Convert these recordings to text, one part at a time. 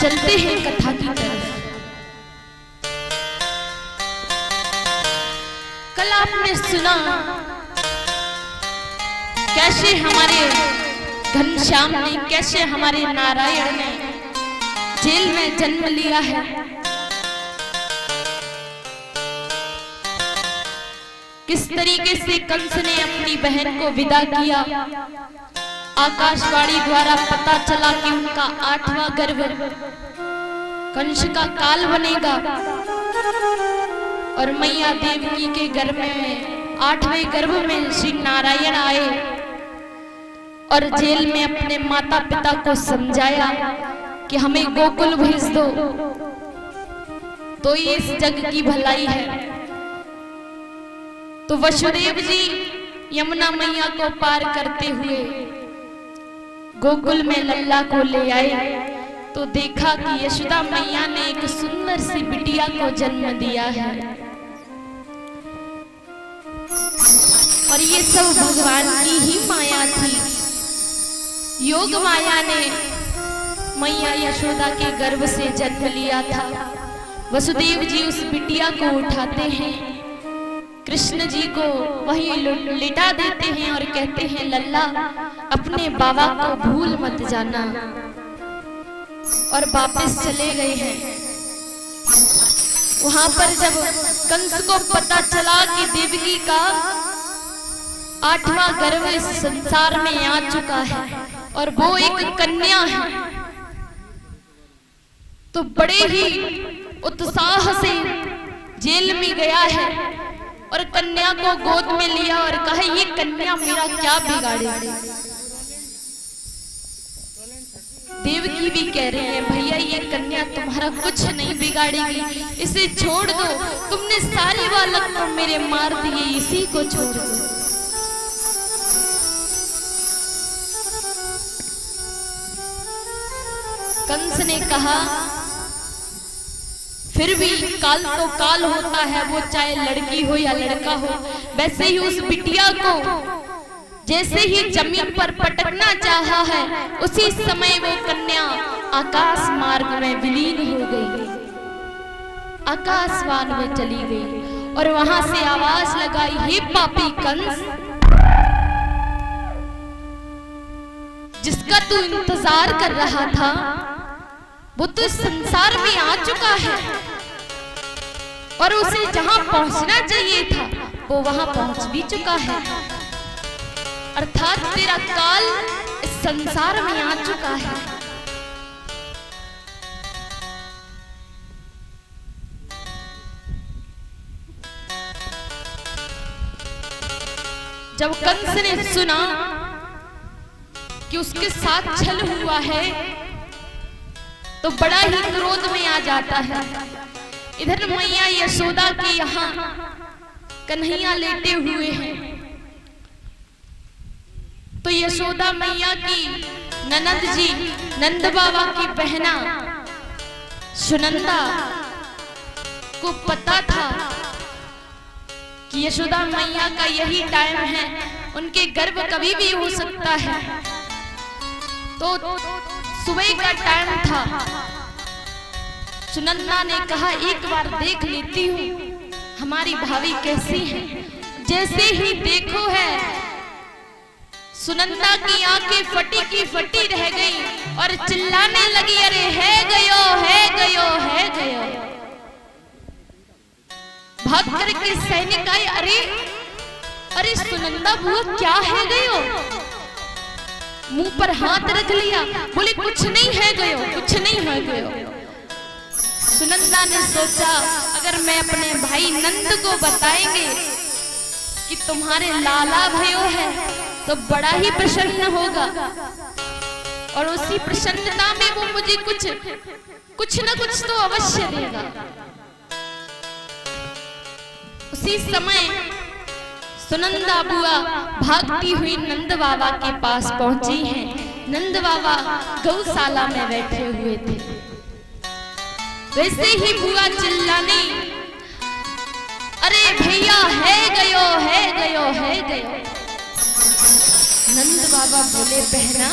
चलते हैं कथा की तरफ। कल आपने सुना कैसे हमारे घनश्याम ने, कैसे हमारे नारायण ने जेल में जन्म लिया है। किस तरीके से कंस ने अपनी बहन को विदा किया। आकाशवाणी द्वारा पता चला कि उनका 8वां गर्भ कंस का काल बनेगा और मैया देवकी के गर्भ में 8वें गर्भ में श्री नारायण आए और जेल में अपने माता पिता को समझाया कि हमें गोकुल भेज दो तो ये इस जग की भलाई है। तो वसुदेव जी यमुना मैया को पार करते हुए गोकुल में लल्ला को ले आए तो देखा कि यशोदा मैया ने एक सुंदर सी बिटिया को जन्म दिया है। और ये सब भगवान की ही माया थी। योग माया ने मैया यशोदा के गर्भ से जन्म लिया था। वसुदेव जी उस बिटिया को उठाते हैं, कृष्ण जी को वहीं लिटा देते हैं और कहते हैं लल्ला अपने बाबा को भूल मत जाना, और वापस चले गए हैं। वहां पर जब कंस को पता चला कि देवकी का 8वां गर्भ इस संसार में आ चुका है और वो एक कन्या है, तो बड़े ही उत्साह से जेल में गया है और कन्या को गोद में लिया और कहा ये कन्या मेरा क्या बिगाड़ेगी। देवकी भी कह रहे हैं भैया ये कन्या तुम्हारा कुछ नहीं बिगाड़ेगी, इसे छोड़ दो, तुमने सारे बालक तो मेरे मार दिए, इसी को छोड़ दो। कंस ने कहा फिर भी काल तो काल होता है, वो चाहे लड़की हो या लड़का हो। वैसे ही उस बिटिया को जैसे ही जमीन पर पटकना चाहा है उसी समय वो कन्या आकाश मार्ग में विलीन हो गई, आकाशवान में चली गई और वहां से आवाज लगाई हे पापी कंस, जिसका तू इंतजार कर रहा था वो तो इस संसार में आ चुका है और उसे जहां पहुंचना चाहिए था वो वहां पहुंच भी चुका है, अर्थात तेरा काल इस संसार में आ चुका है। जब कंस ने सुना कि उसके साथ छल हुआ है तो बड़ा ही क्रोध में आ जाता है। इधर मैया यशोदा के यहाँ कन्हैया लेटे हुए हैं, तो यशोदा मैया की ननद जी नंद बाबा की बहना सुनंदा को पता था कि यशोदा मैया का यही टाइम है, उनके गर्भ कभी भी हो सकता है। तो सुबह का टाइम था, सुनंदा ने कहा एक बार देख लेती हूँ हमारी भाभी कैसी है। जैसे ही देखो है सुनंदा की आंखें फटी की फटी रह गई और चिल्लाने लगी अरे है गयो है गयो है गयो। भाग करके सैनिक आए, अरे अरे सुनंदा बुआ क्या है गयो, मुंह पर हाथ रख लिया, बोले कुछ नहीं है गयो, कुछ नहीं है गयो। सुनंदा ने सोचा अगर मैं अपने भाई नंद को बताएंगे कि तुम्हारे लाला भयो है तो बड़ा ही प्रसन्न होगा और उसी प्रसन्नता में वो मुझे कुछ न कुछ तो अवश्य देगा। उसी समय सुनंदा बुआ भागती हुई नंद बाबा के पास पहुंची हैं। नंद बाबा गौशाला में बैठे हुए थे। वैसे ही बुआ चिल्लाने अरे भैया है गयो है गयो है गयो। नंद बाबा बोले बहना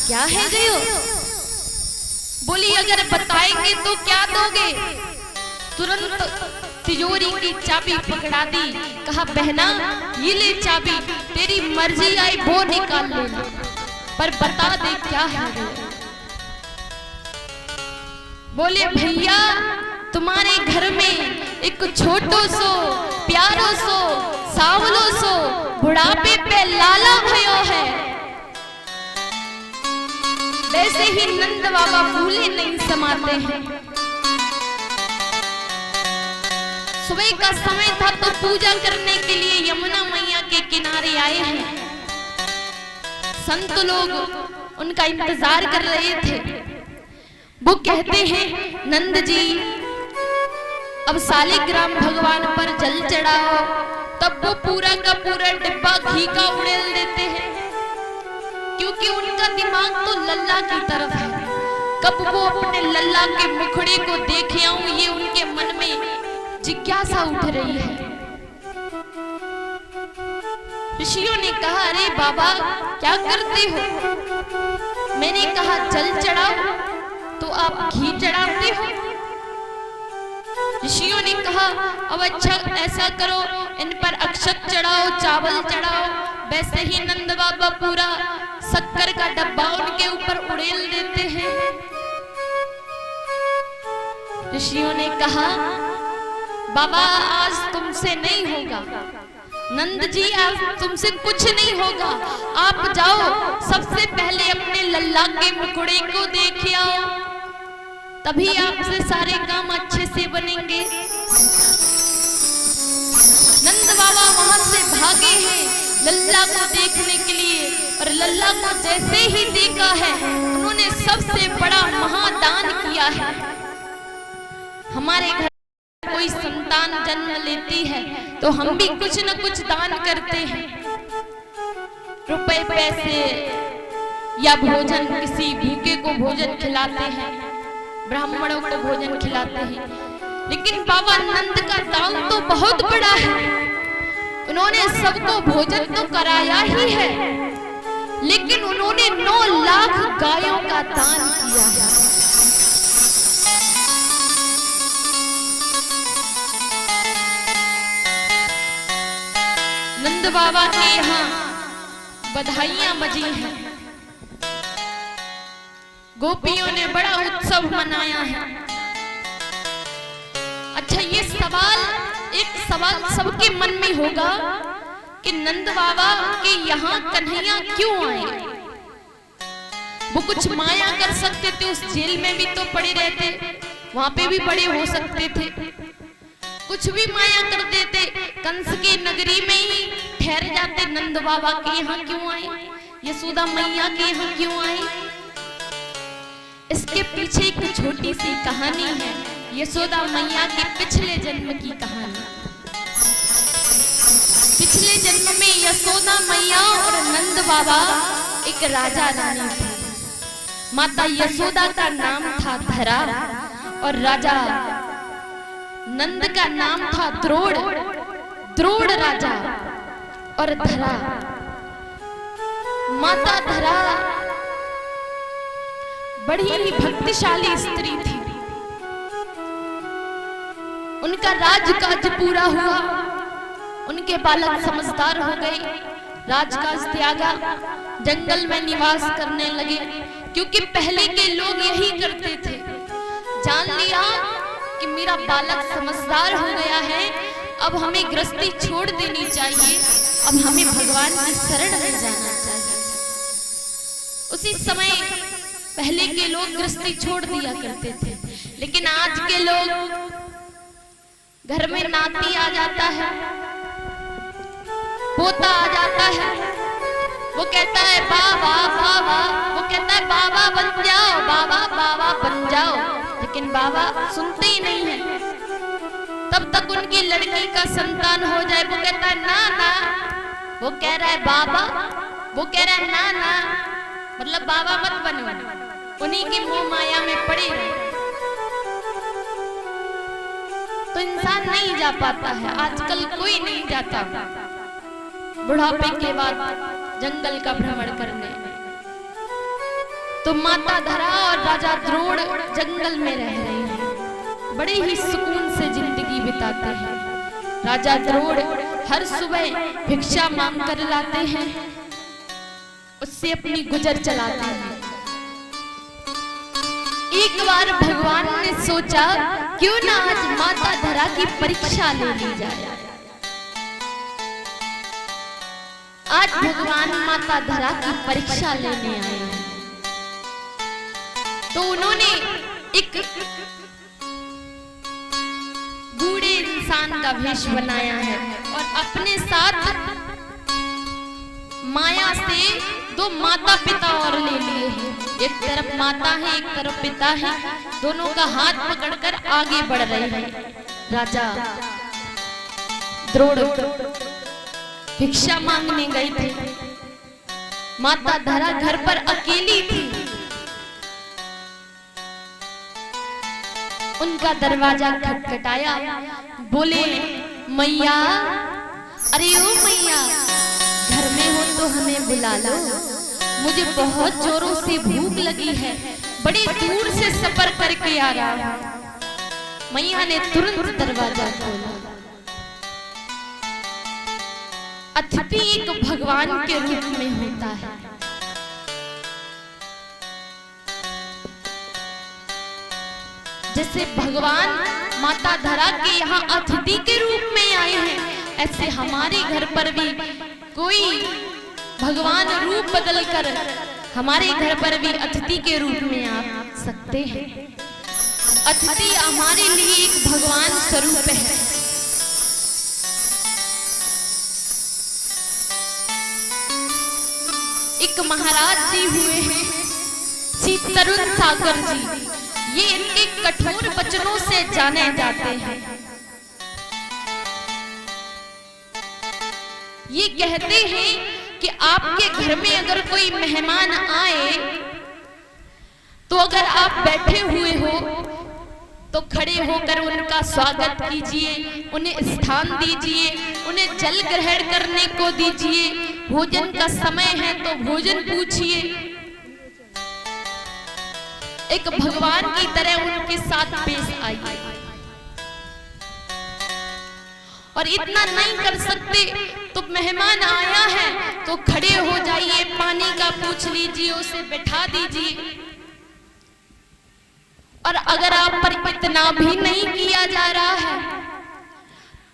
क्या है गयो। बोली अगर बताएंगे तो क्या दोगे? तुरंत तिजोरी की चाबी पकड़ा दी, कहा बहना ये ले चाबी, तेरी मर्जी आई वो निकाल ले, पर बता दे क्या है। बोले भैया तुम्हारे घर में एक छोटो सो प्यारो सो सावलो सो बुढ़ापे पे लाला भयो है। वैसे ही नंद बाबा फूले नहीं समाते हैं। सुबह का समय था तो पूजा करने के लिए यमुना मैया के किनारे आए हैं। संत लोग उनका इंतजार कर रहे थे। वो कहते हैं नंद जी अब सालिग्राम भगवान पर जल चढ़ाओ। तब वो पूरा का पूरा डिब्बा घी का उड़ेल देते हैं, क्योंकि उनका दिमाग तो लल्ला की तरफ है। कब वो अपने लल्ला के मुखड़े को देख आऊं, ये उनके मन में जिज्ञासा उठ रही है। ऋषियों ने कहा अरे बाबा क्या करते हो? मैंने कहा जल चढ़ाओ तो आप घी चढ़ाते हो। ऋषियों ने कहा अब अच्छा ऐसा करो इन पर अक्षत चढ़ाओ, चावल चढ़ाओ। वैसे ही नंद बाबा पूरा शक्कर का डब्बा उनके ऊपर उड़ेल देते हैं। ऋषियों ने कहा बाबा आज तुमसे नहीं होगा, नंद जी आज तुमसे कुछ नहीं होगा। आप जाओ सबसे पहले अपने लल्ला के मुखड़े को देख आओ, तभी आपसे सारे काम अच्छे से बनेंगे। नंद बाबा वहां से भागे हैं लल्ला को देखने के लिए, और लल्ला को जैसे ही देखा है उन्होंने सबसे बड़ा महादान किया है। हमारे घर कोई संतान जन्म लेती है तो हम भी कुछ न कुछ दान करते हैं, रुपए पैसे या भोजन, किसी भूखे को भोजन खिलाते हैं, ब्राह्मणों को भोजन खिलाते हैं। लेकिन बाबा नंद का दान तो बहुत बड़ा है। उन्होंने सबको भोजन तो कराया ही है, लेकिन उन्होंने 9 लाख गायों का दान किया है। नंद बाबा के यहाँ बधाइयां बजी हैं। गोपियों ने बड़ा उत्सव मनाया है। अच्छा ये एक सवाल सबके मन में होगा कि नंद बाबा के यहाँ कन्हैया क्यों आए? वो कुछ माया कर सकते थे, उस जेल में भी तो पड़े रहते, वहां पे भी बड़े हो सकते थे, कुछ भी माया कर देते, कंस के नगरी में ही ठहर जाते। नंद बाबा के यहाँ क्यों आए? यशोदा मैया के यहाँ क्यों आए? इसके पीछे एक छोटी सी कहानी है, यशोदा मैया के पिछले जन्म की कहानी। पिछले जन्म में यशोदा मैया और नंद बाबा एक राजा रानी थे। माता यशोदा का नाम था धरा और राजा नंद का नाम था द्रोण। द्रोण राजा और धरा, माता धरा बड़ी ही भक्तिशाली स्त्री थी। उनका राजकाज पूरा हुआ, उनके बालक समझदार हो गए, राजकाज त्यागा, जंगल में निवास करने लगे, क्योंकि पहले के लोग यही करते थे। जान लिया कि मेरा बालक समझदार हो गया है, अब हमें गृहस्थी छोड़ देनी चाहिए, अब हमें भगवान की शरण में जाना चाहिए। उसी समय पहले के लोग गृहस्थी छोड़ दिया करते थे, लेकिन आज के लोग घर में नाती आ जाता है, पोता आ जाता है, वो कहता है बाबा बाबा, वो कहता है बाबा बन जाओ, बाबा बाबा बन जाओ, लेकिन बाबा सुनते ही नहीं है। तब तक उनकी लड़की का संतान हो जाए, वो कहता है ना ना, वो कह रहा है बाबा, वो कह रहा है ना ना, मतलब बाबा मत बनो, उन्हीं की मोह माया में पड़े रहे। तो इंसान नहीं जा पाता है, आजकल कोई नहीं जाता बुढ़ापे के बाद जंगल का भ्रमण करने। तो माता धरा और राजा द्रोण जंगल में रह रहे हैं, बड़े ही सुकून से जिंदगी बिताते हैं। राजा द्रोण हर सुबह भिक्षा मांग कर लाते हैं, उससे अपनी गुजर चलाते हैं। एक बार भगवान ने सोचा क्यों ना आज माता धरा की परीक्षा ले ली जाए। आज भगवान माता धरा की परीक्षा लेने आए हैं। तो उन्होंने एक बूढ़े इंसान का वेश बनाया है और अपने साथ माया से दो माता पिता और ले लिए हैं। एक तरफ माता है, एक तरफ पिता है, दोनों का हाथ पकड़कर आगे बढ़ रहे हैं। राजा द्रोण भिक्षा मांगने गए थे। माता धरा घर पर अकेली थी। उनका दरवाजा खटखटाया, बोले मैया, अरे ओ मैया, घर में हो तो हमें बुला लो, मुझे बहुत जोरों से भूख लगी है, बड़ी दूर से सफर करके आ रहा हूं। मैया ने तुरंत दरवाजा खोला। अतिथि एक भगवान के रूप में होता है। जैसे भगवान माता धरा के यहाँ अतिथि के रूप में आए हैं, ऐसे हमारे घर पर भी कोई भगवान रूप बदलकर हमारे घर पर भी अतिथि के रूप में आ सकते हैं। अतिथि हमारे लिए एक भगवान स्वरूप है। एक महाराज जी हुए हैं श्री तरुण सागर जी। ये इनके कठोर वचनों से जाने जाते हैं। ये कहते हैं कि आपके घर में अगर कोई मेहमान आए तो अगर आप बैठे हुए हो तो खड़े होकर उनका स्वागत कीजिए, उन्हें स्थान दीजिए, उन्हें जल ग्रहण करने को दीजिए, भोजन का समय है तो भोजन पूछिए। एक भगवान की तरह उनके साथ पेश आइए। और इतना नहीं कर सकते तो मेहमान आया है तो खड़े हो जाइए, पानी का पूछ लीजिए, उसे बैठा दीजिए। और अगर आप पर इतना भी नहीं किया जा रहा है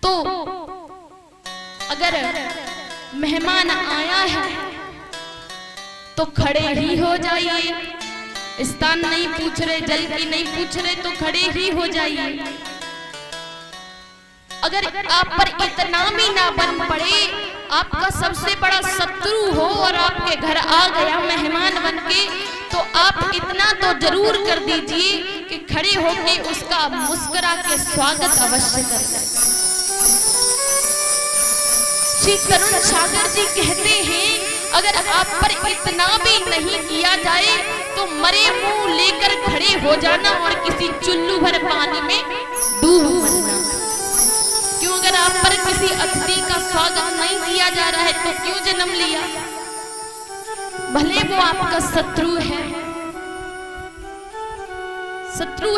तो अगर मेहमान आया है तो खड़े ही हो जाइए। स्थान नहीं पूछ रहे, जल की नहीं पूछ रहे तो खड़े ही हो जाइए। अगर आप पर इतना भी ना बन पड़े, आपका सबसे बड़ा शत्रु हो और आपके घर आ गया मेहमान बनके, तो आप इतना तो जरूर कर दीजिए कि खड़े होके उसका मुस्कुरा के स्वागत अवश्य करें। श्री तरुण सागर जी कहते हैं अगर आप पर इतना भी नहीं किया जाए तो मरे मुंह लेकर खड़े हो जाना और किसी चुल्लू भर पानी में डूब मरना। क्यों? अगर आप पर किसी अतिथि का स्वागत नहीं किया जा रहा है तो क्यों जन्म लिया? भले वो आपका शत्रु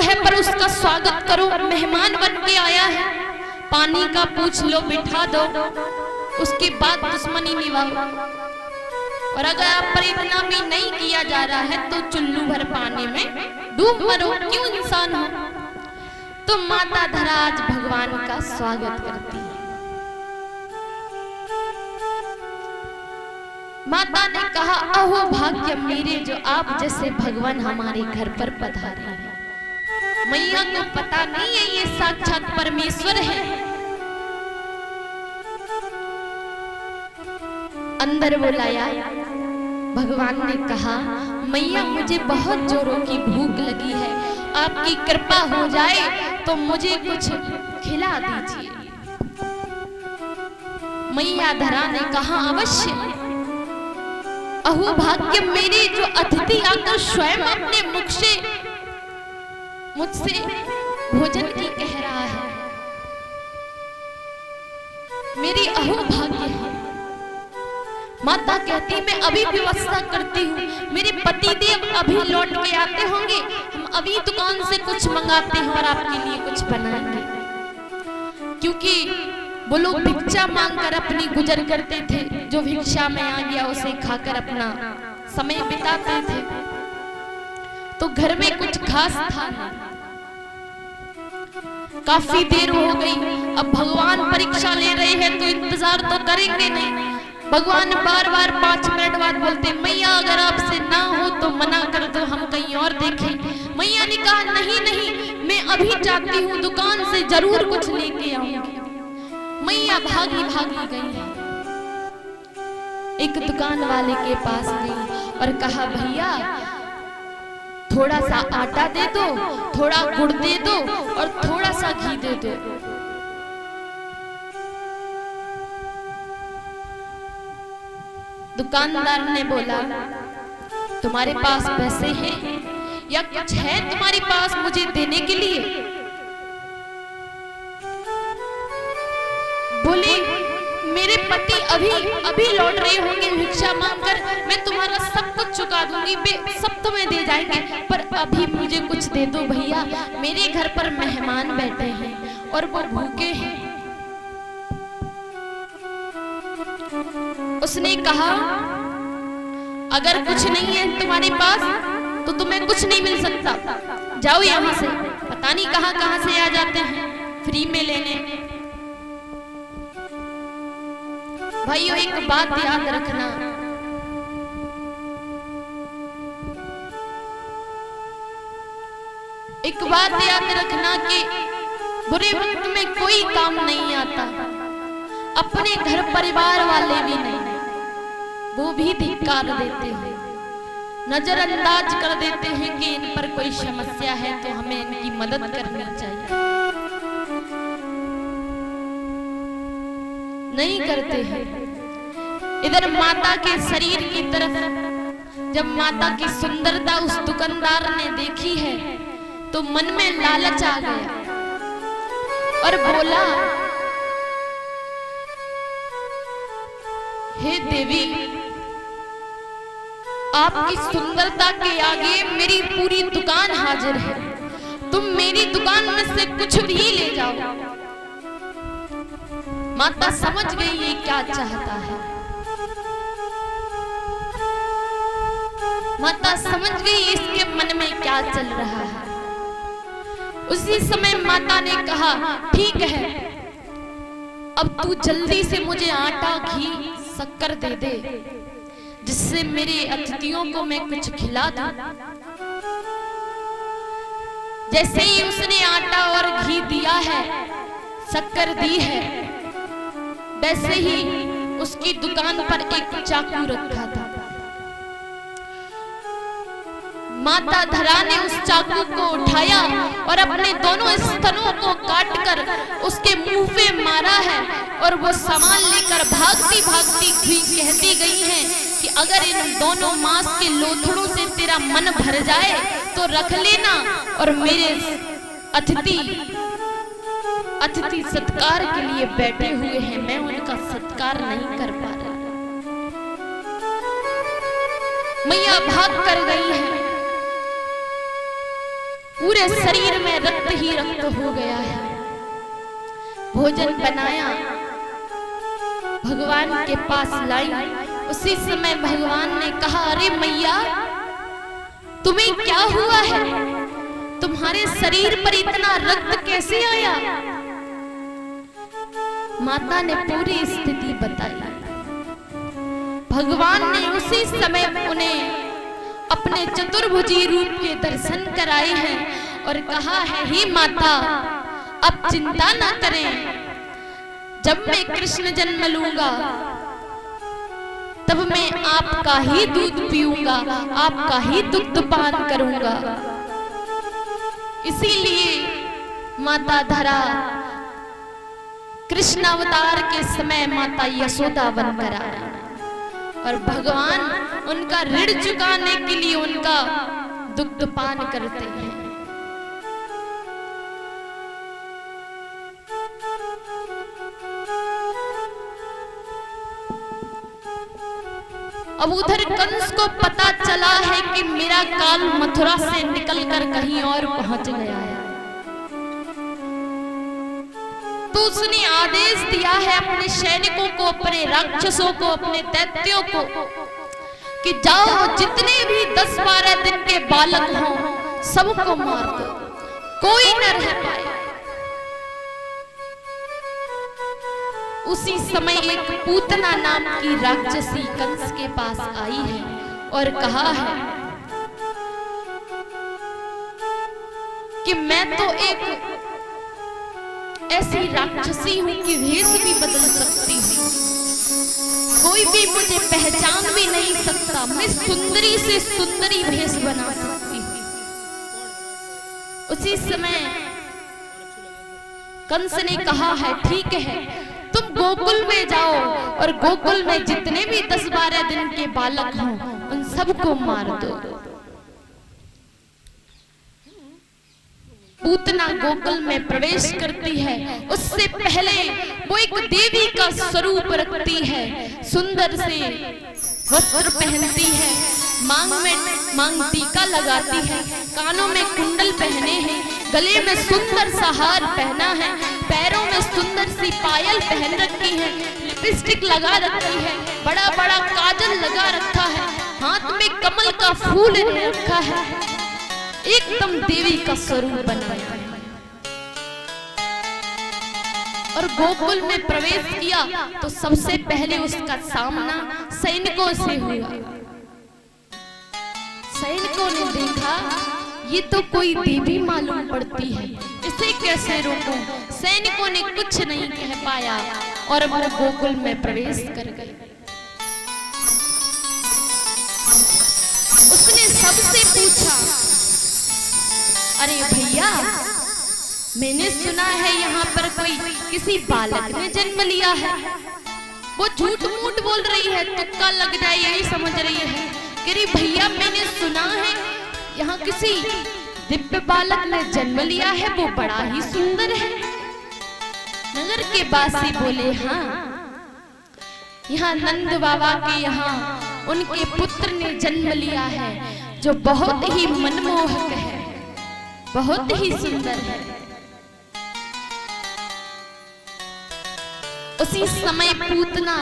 है पर उसका स्वागत करो। मेहमान बन के आया है, पानी का पूछ लो, बिठा दो, उसके बाद दुश्मनी निभाओ। और अगर आप पर इतना भी नहीं किया जा रहा है तो चुल्लू भर पानी में डूब मरो। क्यों इंसान हो? तो माता धरा आज भगवान का स्वागत करती है। माता ने कहा, अहो भाग्य मेरे जो आप जैसे भगवान हमारे घर पर पधारे हैं। मैया को पता नहीं है ये साक्षात परमेश्वर है। अंदर बुलाया। भगवान ने कहा, मैया मुझे बहुत जोरों की भूख लगी है, आपकी कृपा हो जाए तो मुझे कुछ खिला दीजिए। मैया धरा ने कहा, अवश्य। अहो भाग्य मेरे जो अतिथि आकर स्वयं अपने मुख से मुझसे भोजन की कह रहा है, मेरी अहो भाग्य है। माता कहती मैं अभी व्यवस्था करती हूँ, मेरे पति देव अभी लौट के आते होंगे, हम अभी दुकान से कुछ मंगाते हैं और आपके लिए कुछ बनाएंगे। क्योंकि वो लोग भिक्षा मांगकर अपनी गुजर करते थे, जो भिक्षा में आ गया उसे खाकर अपना समय बिताते थे। तो घर में कुछ खास था नहीं। काफी देर हो गई, अब भगवान परीक्षा ले रहे हैं तो इंतजार तो करेंगे नहीं। भगवान बार बार 5 मिनट बाद बोलते मैया अगर आपसे ना हो तो मना कर दो, हम कहीं और देखें। मैया ने कहा नहीं नहीं, मैं अभी जाती हूँ, दुकान से जरूर कुछ लेके आऊंगी। मैया भागी भागी गई, एक दुकान वाले के पास गई और कहा भैया थोड़ा सा आटा दे दो, थोड़ा गुड़ दे दो और थोड़ा सा घी दे दो। दुकानदार ने बोला तुम्हारे पास पैसे हैं या कुछ है तुम्हारे पास मुझे देने के लिए? बोले मेरे पति अभी लौट रहे होंगे भिक्षा मांगकर, मैं तुम्हारा सब कुछ चुका दूंगी, सब तुम्हें दे जाएंगे, पर अभी मुझे कुछ दे दो भैया, मेरे घर पर मेहमान बैठे हैं और वो भूखे हैं। उसने कहा अगर कुछ नहीं है तुम्हारे पास तो तुम्हें कुछ नहीं मिल सकता, जाओ यहाँ से। पता नहीं कहां से आ जाते हैं फ्री में लेने। भाइयों एक बात याद रखना, एक बात याद रखना कि बुरे वक्त में कोई काम नहीं आता, अपने घर परिवार वाले भी नहीं, वो भी धिक्कार देते हैं, नजरअंदाज कर देते हैं कि इन पर कोई समस्या है तो हमें इनकी मदद करनी चाहिए, नहीं करते हैं। इधर माता के शरीर की तरफ जब माता की सुंदरता उस दुकानदार ने देखी है तो मन में लालच आ गया और बोला हे देवी, आपकी सुंदरता के आगे मेरी पूरी दुकान हाजिर है, तुम मेरी दुकान में से कुछ भी ले जाओ। माता समझ गई ये क्या चाहता है, माता समझ गई इसके मन में क्या चल रहा है। उसी समय माता ने कहा ठीक है, अब तू जल्दी से मुझे आटा घी शक्कर दे दे, जिससे मेरे अतिथियों को मैं कुछ खिला दूं। जैसे ही उसने आटा और घी दिया है, शक्कर दी है, वैसे ही उसकी दुकान पर एक चाकू रखा था। माता धरा ने उस चाकू को उठाया और अपने दोनों स्तनों को काटकर उसके मुंह पे मारा है और वो सामान लेकर भागती भागती हुई कहती गई है कि अगर इन दोनों मांस के लोथड़ों से तेरा मन भर जाए तो रख लेना, और मेरे अतिथि सत्कार के लिए बैठे हुए हैं, मैं उनका सत्कार नहीं कर पा रहा। मैया भाग कर गई है, पूरे शरीर में रक्त ही रक्त हो गया है। भोजन बनाया, भगवान के पास लाई। उसी समय भगवान ने कहा अरे मैया, तुम्हें क्या हुआ है, तुम्हारे शरीर पर इतना रक्त कैसे आया? माता ने पूरी स्थिति बताई। भगवान ने उसी समय उन्हें अपने चतुर्भुजी रूप के दर्शन कराए हैं और कहा है हे माता, अब चिंता ना करें, जब मैं कृष्ण जन्म लूंगा तब मैं आपका ही दूध पीऊंगा, आपका ही दुग्ध पान करूंगा। इसीलिए माता धरा कृष्ण अवतार के समय माता यशोदा बनकर आया और भगवान उनका ऋण चुकाने के लिए उनका दुग्ध पान करते हैं। अब उधर कंस को पता चला है कि मेरा काल मथुरा से निकलकर कहीं और पहुंच गया है, तो उसने आदेश दिया है अपने सैनिकों को, अपने राक्षसों को, अपने दैत्यों को कि जाओ जितने भी 10-12 दिन के बालक हों सबको मार दो, कोई न रह पाए। उसी समय एक पूतना नाम की राक्षसी कंस के पास आई है और कहा है कि मैं तो एक ऐसी राक्षसी हूं कि भेष भी बदल सकती हूं, कोई भी मुझे पहचान भी नहीं सकता, मैं सुंदरी से सुंदरी भेष बना सकती हूं। उसी समय कंस ने कहा है ठीक है, तुम गोकुल में जाओ और गोकुल में जितने भी 10-12 दिन के बालक हों उन सबको मार दो। पूतना गोकुल में प्रवेश करती है, उससे पहले वो एक देवी का स्वरूप रखती है, सुंदर से वस्त्र पहनती है, मांग टीका लगाती है, कानों में कुंडल पहने हैं, गले में सुंदर सा हार पहना है, पैरों में सुंदर सी पायल पहन रखी है, लिपस्टिक लगा रखी है, बड़ा बड़ा काजल लगा रखा है, हाथ में कमल का फूल रखा है, एकदम देवी का स्वरूप बनाया है। और गोकुल में प्रवेश किया तो सबसे पहले उसका सामना सैनिकों से हुआ। सैनिकों ने देखा ये तो कोई देवी मालूम पड़ती है, इसे कैसे रोकूं? सैनिकों ने कुछ नहीं कह पाया और वो गोकुल में प्रवेश कर गए। उसने सबसे पूछा, अरे भैया, मैंने सुना है यहाँ पर कोई किसी बालक ने जन्म लिया है। वो झूठ मूठ बोल रही है, तुक्का लग जाए यही समझ रही है। अरे भैया, मैंने सुना है यहाँ किसी दिव्य बालक ने जन्म लिया है, वो बड़ा ही सुंदर है। नगर के वासी बोले, हाँ, यहाँ नंद बाबा के यहाँ उनके पुत्र ने जन्म लिया है जो बहुत ही मनमोहक है, बहुत ही सुंदर है। उसी समय पूतना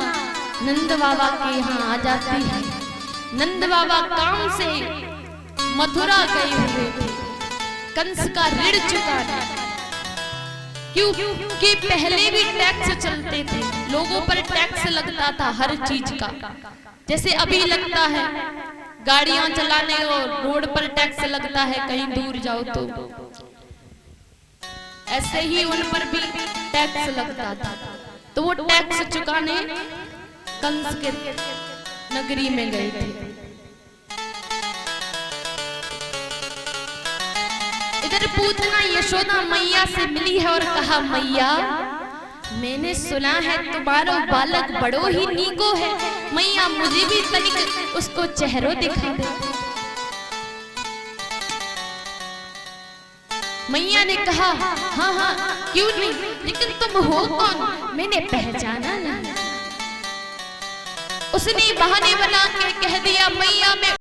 नंद बाबा के यहाँ आ जाती है। नंद बाबा काम से मथुरा गए हुए थे कंस का ऋण चुकाने, क्योंकि पहले भी टैक्स चलते थे, लोगों पर टैक्स लगता था हर चीज का, जैसे अभी लगता है गाड़ियां चलाने और रोड पर टैक्स लगता है कहीं दूर जाओ तो, ऐसे ही उन पर भी टैक्स लगता था। तो वो टैक्स चुकाने कंस के नगरी में गए थे। इधर पूतना यशोदा मैया से मिली है और कहा, मैया, मैंने सुना है तुम्हारा बालक बड़ो ही नीको है, मैया मुझे भी तनिक उसको चेहरो दिखा दे। मैया ने कहा, हाँ हाँ क्यों नहीं, लेकिन तुम हो कौन? मैंने पहचाना नहीं। उसने बहाने बना के कह दिया, मैया मैं